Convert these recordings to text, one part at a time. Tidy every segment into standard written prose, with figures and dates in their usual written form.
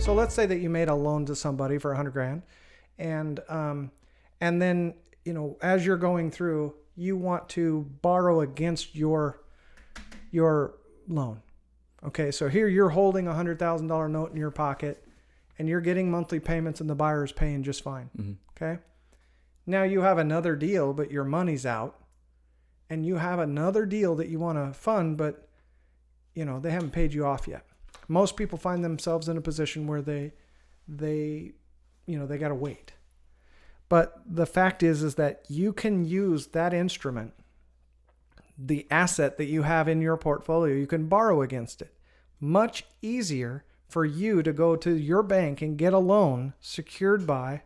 So let's say that you made a loan to somebody for $100,000, and then, you know, as you're going through, you want to borrow against your loan. Okay, so here you're holding a $100,000 note in your pocket, and you're getting monthly payments, and the buyer is paying just fine. Mm-hmm. Okay, now you have another deal, but your money's out, and you have another deal that you want to fund, but you know they haven't paid you off yet. Most people find themselves in a position where they got to wait. But the fact is that you can use that instrument, the asset that you have in your portfolio, you can borrow against it. Much easier for you to go to your bank and get a loan secured by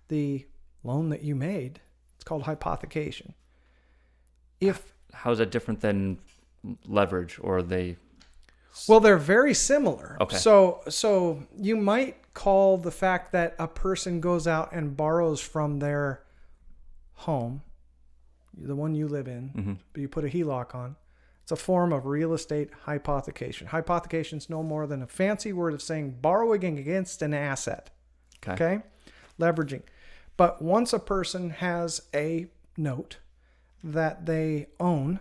the loan that you made. It's called hypothecation. How is that different than leverage, or they? Well, they're very similar. Okay. So you might call the fact that a person goes out and borrows from their home, the one you live in, mm-hmm. but you put a HELOC on. It's a form of real estate hypothecation. Hypothecation is no more than a fancy word of saying borrowing against an asset. Okay? Leveraging. But once a person has a note that they own,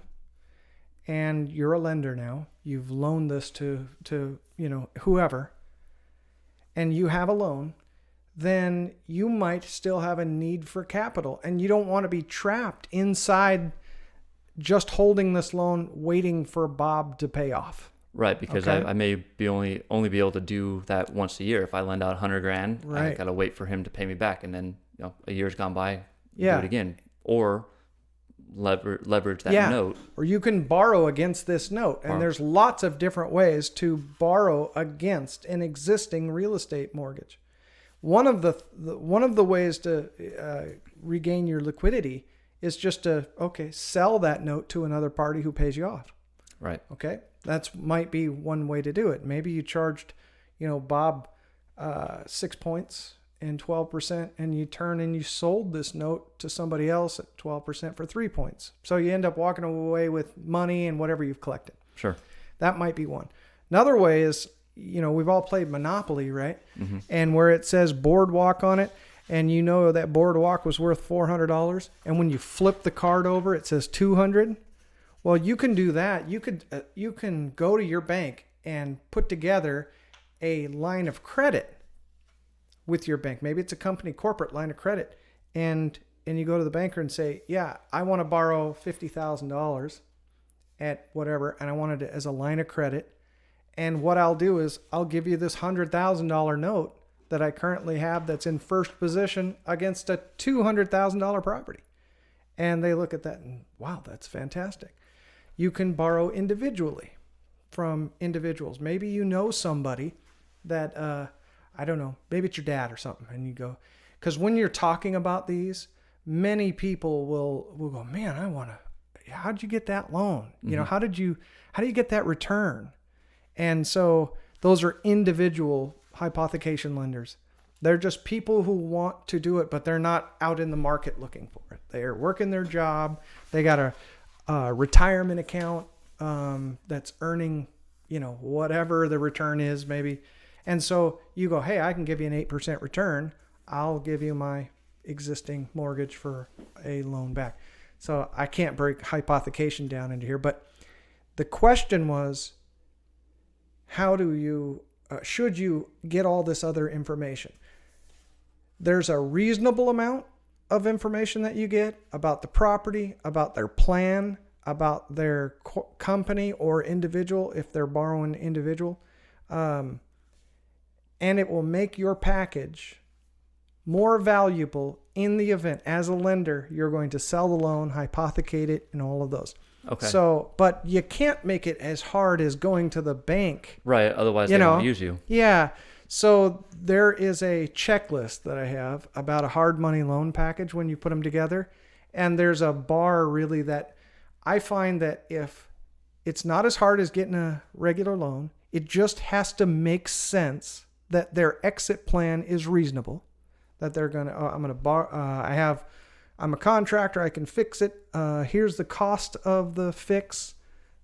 and you're a lender now, you've loaned this to whoever, and you have a loan, then you might still have a need for capital, and you don't want to be trapped inside just holding this loan waiting for Bob to pay off. Right, because okay? I may be only be able to do that once a year. If I lend out $100,000, right. I got to wait for him to pay me back, and then a year's gone by, do it again. Or leverage that note. Or you can borrow against this note. And there's lots of different ways to borrow against an existing real estate mortgage. One of the ways to regain your liquidity is just to, sell that note to another party who pays you off. Right. Okay. That might be one way to do it. Maybe you charged, Bob 6 points and 12%, and you turn and you sold this note to somebody else at 12% for 3 points. So you end up walking away with money and whatever you've collected. Sure. That might be one. Another way is, we've all played Monopoly, right? Mm-hmm. And where it says Boardwalk on it, and that Boardwalk was worth $400, and when you flip the card over, it says $200. Well, you can do that. You can go to your bank and put together a line of credit with your bank. Maybe it's a company corporate line of credit, and you go to the banker and say, I want to borrow $50,000 at whatever, and I wanted it as a line of credit. And what I'll do is I'll give you this $100,000 note that I currently have that's in first position against a $200,000 property. And they look at that and, wow, that's fantastic. You can borrow individually from individuals. Maybe you know somebody that, I don't know, maybe it's your dad or something. And you go, because when you're talking about these, many people will go, man, how'd you get that loan? Mm-hmm. How do you get that return? And so those are individual hypothecation lenders. They're just people who want to do it, but they're not out in the market looking for it. They're working their job. They got a retirement account that's earning, whatever the return is maybe. And so you go, hey, I can give you an 8% return. I'll give you my existing mortgage for a loan back. So I can't break hypothecation down into here. But the question was, how do you, should you get all this other information? There's a reasonable amount of information that you get about the property, about their plan, about their company or individual, if they're borrowing individual. And it will make your package more valuable in the event, as a lender, you're going to sell the loan, hypothecate it, and all of those. Okay. So, but you can't make it as hard as going to the bank. Right. Otherwise, they won't use you. Yeah. So there is a checklist that I have about a hard money loan package when you put them together. And there's a bar really that I find that if it's not as hard as getting a regular loan, it just has to make sense that their exit plan is reasonable, that they're going to, I'm a contractor, I can fix it. Here's the cost of the fix.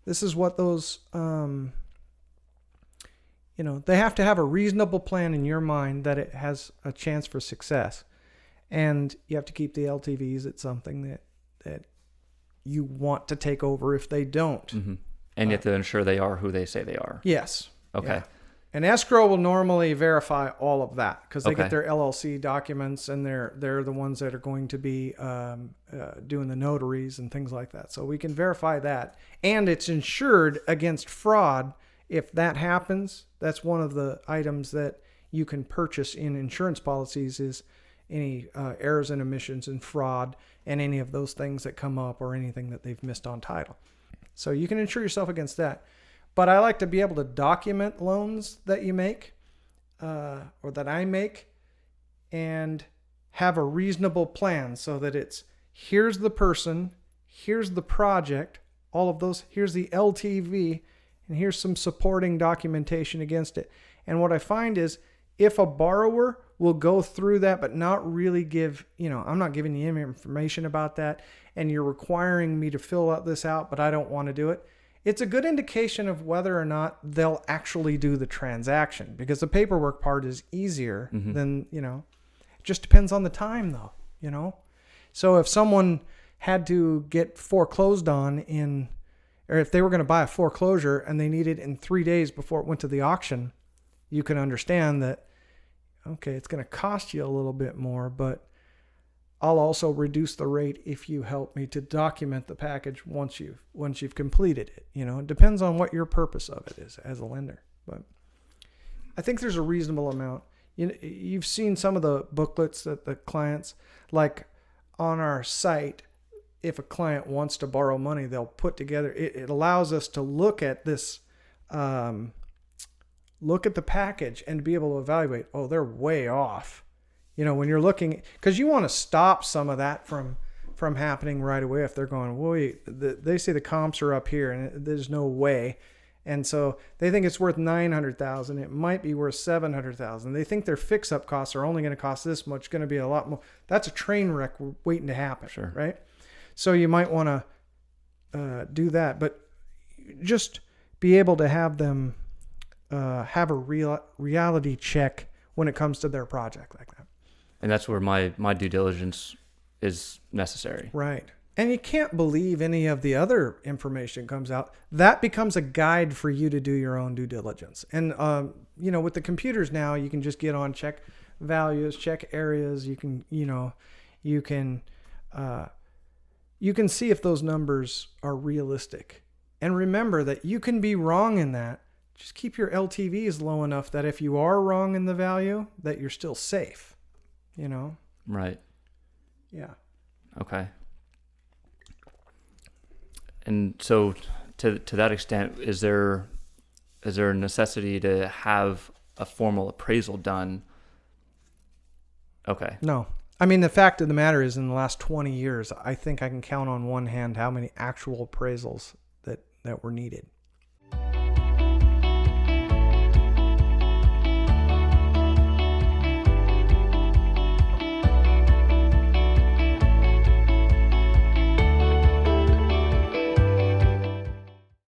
This is what those, they have to have a reasonable plan in your mind that it has a chance for success. And you have to keep the LTVs at something that you want to take over if they don't. Mm-hmm. And you have to ensure they are who they say they are. Yes. Okay. Yeah. And escrow will normally verify all of that because they get their LLC documents, and they're the ones that are going to be doing the notaries and things like that. So we can verify that. And it's insured against fraud. If that happens, that's one of the items that you can purchase in insurance policies is any errors and omissions and fraud and any of those things that come up or anything that they've missed on title. So you can insure yourself against that. But I like to be able to document loans that you make or that I make and have a reasonable plan so that it's here's the person, here's the project, all of those, here's the LTV, and here's some supporting documentation against it. And what I find is if a borrower will go through that but not really give, I'm not giving you any information about that and you're requiring me to fill out this out, but I don't want to do it, it's a good indication of whether or not they'll actually do the transaction, because the paperwork part is easier than, it just depends on the time though, So if someone had to get foreclosed on or if they were going to buy a foreclosure and they needed it in 3 days before it went to the auction, you can understand that, okay, it's going to cost you a little bit more, but I'll also reduce the rate if you help me to document the package once you've completed it. It depends on what your purpose of it is as a lender. But I think there's a reasonable amount. You've seen some of the booklets that the clients, like on our site, if a client wants to borrow money, they'll put together, it allows us to look at this, look at the package and be able to evaluate, oh, they're way off. When you're looking, because you want to stop some of that from happening right away. If they're going, wait, they say the comps are up here and there's no way. And so they think it's worth $900,000. It might be worth $700,000. They think their fix-up costs are only going to cost this much, going to be a lot more. That's a train wreck waiting to happen. Sure. Right? So you might want to do that, but just be able to have them have a reality check when it comes to their project like that. And that's where my due diligence is necessary. Right. And you can't believe any of the other information comes out. That becomes a guide for you to do your own due diligence. And, with the computers now, you can just get on, check values, check areas. You can see if those numbers are realistic. And remember that you can be wrong in that. Just keep your LTVs low enough that if you are wrong in the value, that you're still safe. Right. Yeah. Okay. And so to that extent, is there a necessity to have a formal appraisal done? Okay. No. I mean, the fact of the matter is in the last 20 years, I think I can count on one hand how many actual appraisals that were needed.